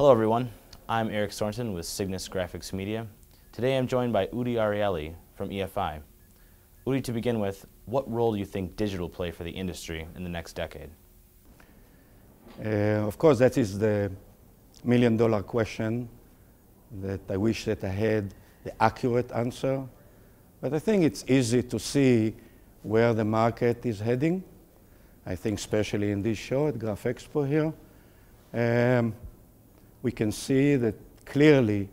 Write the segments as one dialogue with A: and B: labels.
A: Hello everyone, I'm Eric Sorensen with Cygnus Graphics Media. Today I'm joined by Udi Arieli from EFI. Udi, to begin with, what role do you think digital will play for the industry in the next decade?
B: Of course, that is the million-dollar question that I wish that I had the accurate answer. But I think it's easy to see where the market is heading. I think especially in this show at Graph Expo here, we can see that clearly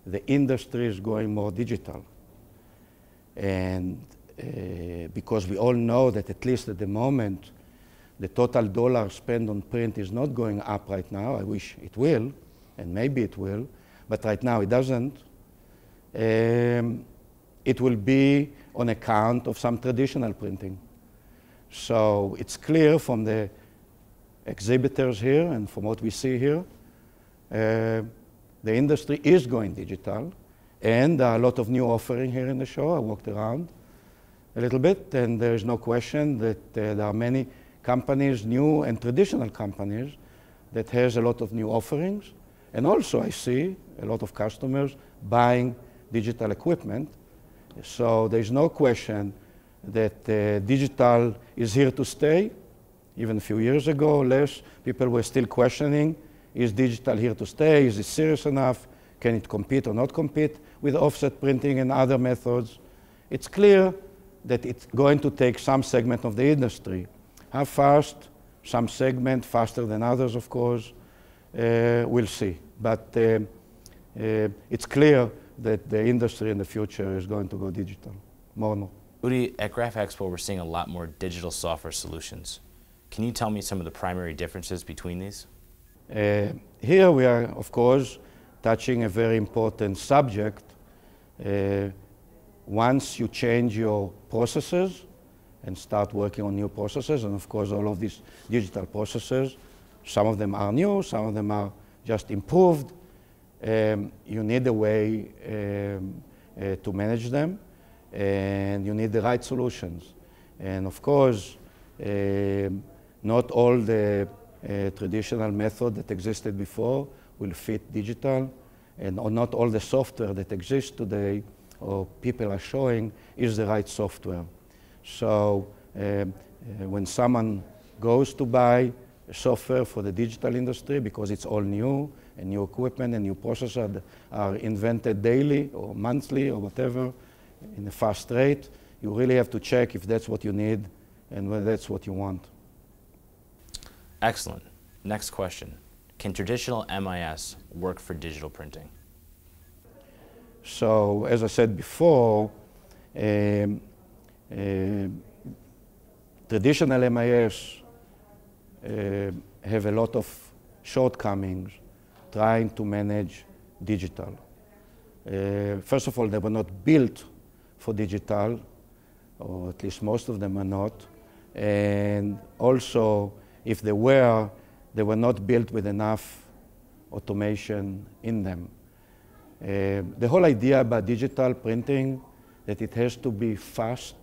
B: the industry is going more digital. And because we all know that at least at the moment, the total dollar spent on print is not going up right now. I wish it will, and maybe it will, but right now it doesn't. It will be on account of some traditional printing. So it's clear from the exhibitors here and from what we see here, the industry is going digital, and there are a lot of new offerings here in the show. I walked around a little bit, and there is no question that there are many companies, new and traditional companies, that has a lot of new offerings. And also I see a lot of customers buying digital equipment. So there's no question that digital is here to stay. Even a few years ago, less people were still questioning, is digital here to stay? Is it serious enough? Can it compete or not compete with offset printing and other methods? It's clear that it's going to take some segment of the industry. How fast? Some segment faster than others, of course. We'll see. But it's clear that the industry in the future is going to go digital, more and more.
A: Udi, at Graph Expo, we're seeing a lot more digital software solutions. Can you tell me some of the primary differences between these?
B: Here we are, of course, touching a very important subject. Once you change your processes and start working on new processes, and of course all of these digital processes, some of them are new, some of them are just improved, you need a way to manage them, and you need the right solutions. And of course, not all the traditional method that existed before will fit digital, and not all the software that exists today or people are showing is the right software. So when someone goes to buy software for the digital industry, because it's all new, and new equipment and new processors are invented daily or monthly or whatever in a fast rate, you really have to check if that's what you need and whether that's what you want.
A: Excellent. Next question. Can traditional MIS work for digital printing?
B: So, as I said before, traditional MIS have a lot of shortcomings trying to manage digital. First of all, they were not built for digital, or at least most of them are not. And also, if they were not built with enough automation in them. The whole idea about digital printing, that it has to be fast,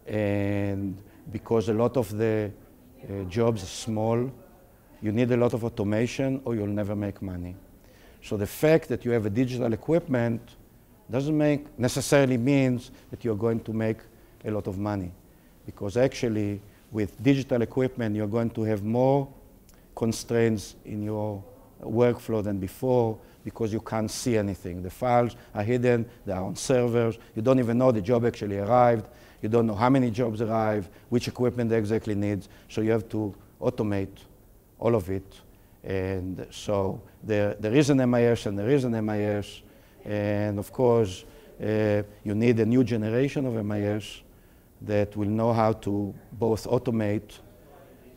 B: and because a lot of the jobs are small, you need a lot of automation or you'll never make money. So the fact that you have a digital equipment doesn't necessarily means that you're going to make a lot of money, because actually with digital equipment you're going to have more constraints in your workflow than before, because you can't see anything. The files are hidden, they are on servers, you don't even know the job actually arrived, you don't know how many jobs arrive, which equipment they exactly needs, so you have to automate all of it. And so there is an MIS and there is an MIS, and of course you need a new generation of MIS that will know how to both automate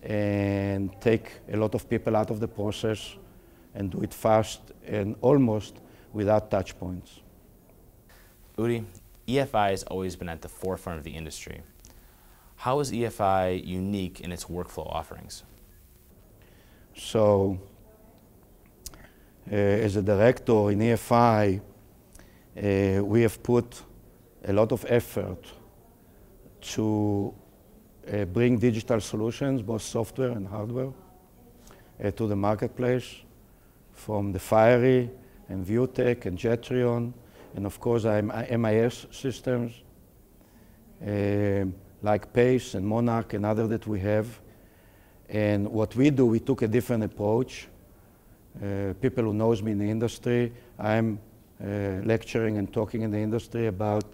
B: and take a lot of people out of the process and do it fast and almost without touch points.
A: Udi, EFI has always been at the forefront of the industry. How is EFI unique in its workflow offerings?
B: So, as a director in EFI, we have put a lot of effort to bring digital solutions, both software and hardware, to the marketplace. from the Fiery and ViewTech and Jetrion, and of course MIS systems like Pace and Monarch and other that we have. And what we do, we took a different approach. People who knows me in the industry, I'm lecturing and talking in the industry about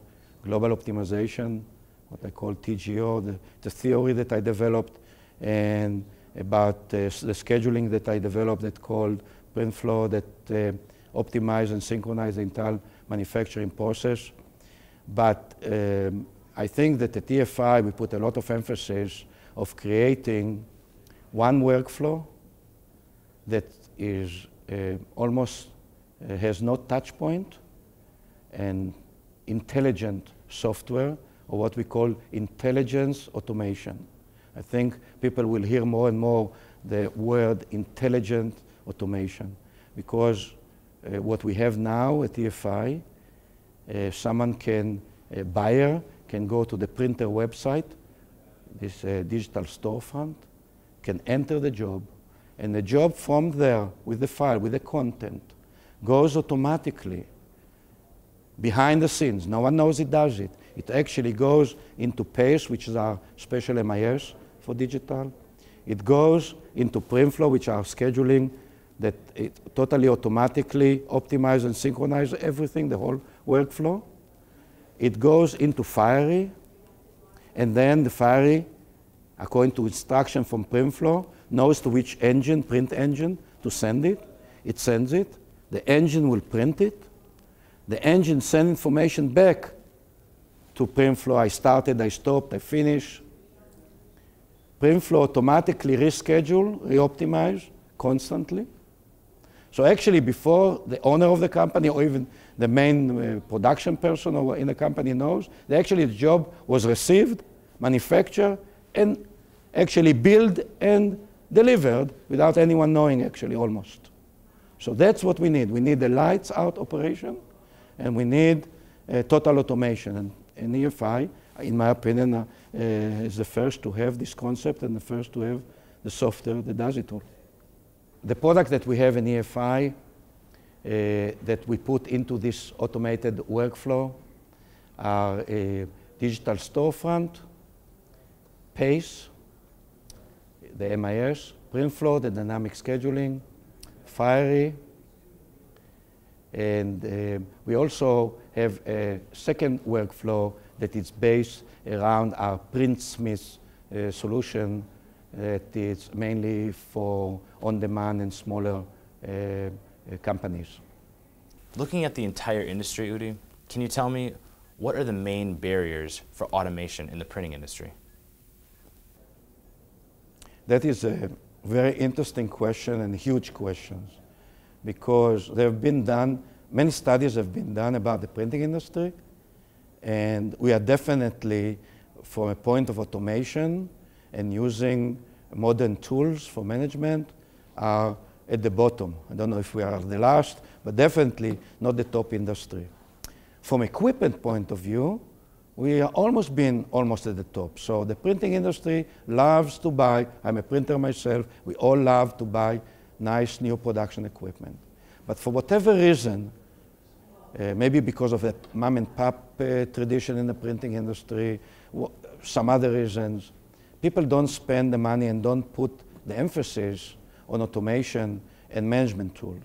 B: global optimization, what I call TGO, the theory that I developed, and about the scheduling that I developed that called print flow that optimize and synchronize the entire manufacturing process. But I think that at EFI we put a lot of emphasis of creating one workflow that is almost has no touch point and intelligent software, or what we call intelligence automation. I think people will hear more and more the word intelligent automation, because what we have now at EFI, someone can, a buyer can go to the printer website, this digital storefront, can enter the job, and the job from there with the file, with the content, goes automatically behind the scenes. No one knows it does it. It actually goes into Pace, which is our special MIS for digital. It goes into PrintFlow, which are scheduling that it totally automatically optimize and synchronize everything, the whole workflow. It goes into Fiery, and then the Fiery, according to instruction from PrintFlow, knows to which engine, print engine, to send it. It sends it. The engine will print it. The engine sends information back to PrintFlow. I started, I stopped, I finished. PrintFlow automatically reschedule, reoptimize constantly. So actually before the owner of the company or even the main production person or in the company knows, actually the job was received, manufactured, and actually built and delivered without anyone knowing actually almost. So that's what we need. We need a lights out operation, and we need total automation. And EFI, in my opinion, is the first to have this concept and the first to have the software that does it all. The product that we have in EFI that we put into this automated workflow are a digital storefront, Pace, the MIS, PrintFlow, the dynamic scheduling, Fiery, and we also have a second workflow that is based around our Printsmith solution that is mainly for on-demand and smaller companies.
A: Looking at the entire industry, Udi, can you tell me what are the main barriers for automation in the printing industry?
B: That is a very interesting question and huge questions, because there have been done, many studies have been done about the printing industry, and we are definitely, from a point of automation and using modern tools for management, are at the bottom. I don't know if we are the last, but definitely not the top industry. From equipment point of view, we are almost at the top. So the printing industry loves to buy, I'm a printer myself, we all love to buy nice new production equipment. But for whatever reason, maybe because of the mom and pop tradition in the printing industry, some other reasons, people don't spend the money and don't put the emphasis on automation and management tools.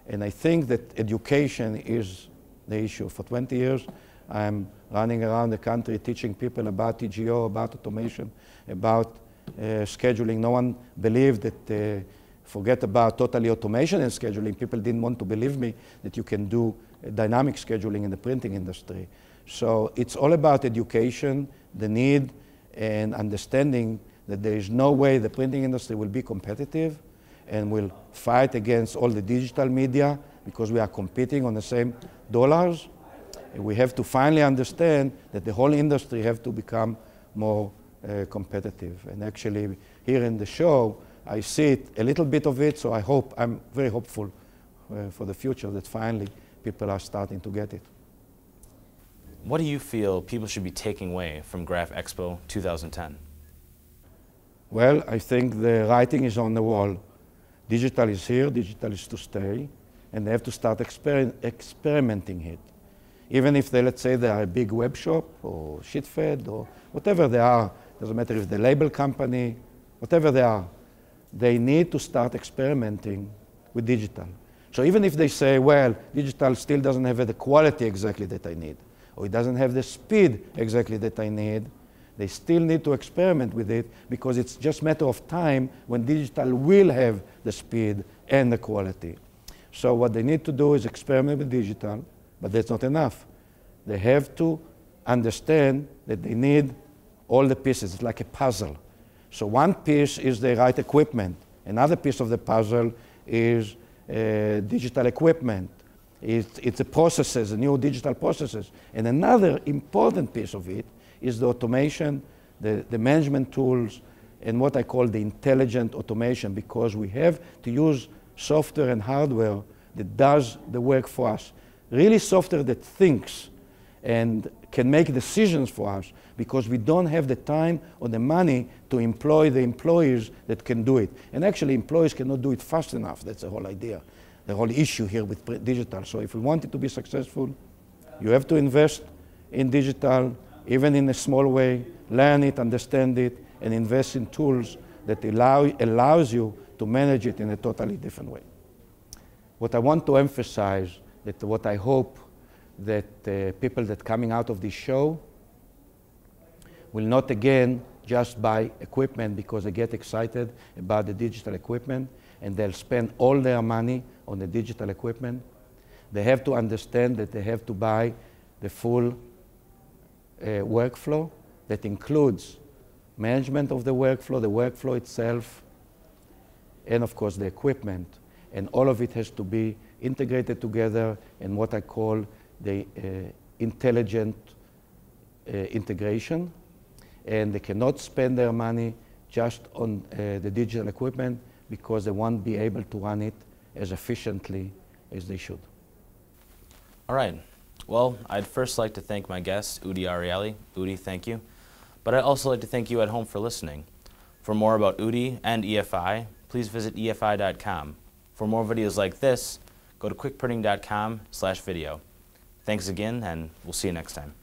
B: And I think that education is the issue. For 20 years, I'm running around the country teaching people about TGO, about automation, about scheduling. No one believed that, forget about totally automation and scheduling. People didn't want to believe me that you can do dynamic scheduling in the printing industry. So it's all about education, the need, and understanding that there is no way the printing industry will be competitive and will fight against all the digital media because we are competing on the same dollars. We have to finally understand that the whole industry have to become more competitive. And actually, here in the show, I see it, a little bit of it, so I'm very hopeful for the future that finally people are starting to get it.
A: What do you feel people should be taking away from Graph Expo 2010?
B: Well, I think the writing is on the wall. Digital is here, digital is to stay, and they have to start experimenting it. Even if they, let's say, they are a big web shop or sheet-fed or whatever they are, doesn't matter if they're a label company, whatever they are, they need to start experimenting with digital. So even if they say, well, digital still doesn't have the quality exactly that I need, or it doesn't have the speed exactly that I need, they still need to experiment with it because it's just a matter of time when digital will have the speed and the quality. So what they need to do is experiment with digital, but that's not enough. They have to understand that they need all the pieces. It's like a puzzle. So one piece is the right equipment. Another piece of the puzzle is digital equipment. It's the processes, the new digital processes. And another important piece of it is the automation, the management tools, and what I call the intelligent automation, because we have to use software and hardware that does the work for us. Really software that thinks and can make decisions for us, because we don't have the time or the money to employ the employees that can do it. And actually, employees cannot do it fast enough. That's the whole idea, the whole issue here with digital. So if we want it to be successful, you have to invest in digital, even in a small way, learn it, understand it, and invest in tools that allows you to manage it in a totally different way. What I want to emphasize, that what I hope that people that coming out of this show will not again just buy equipment because they get excited about the digital equipment and they'll spend all their money on the digital equipment. They have to understand that they have to buy the full workflow that includes management of the workflow itself, and of course the equipment. And all of it has to be integrated together in what I call the intelligent integration. And they cannot spend their money just on the digital equipment because they won't be able to run it as efficiently as they should.
A: All right. Well, I'd first like to thank my guest, Udi Arieli. Udi, thank you. But I'd also like to thank you at home for listening. For more about Udi and EFI, please visit EFI.com. For more videos like this, go to quickprinting.com/video. Thanks again, and we'll see you next time.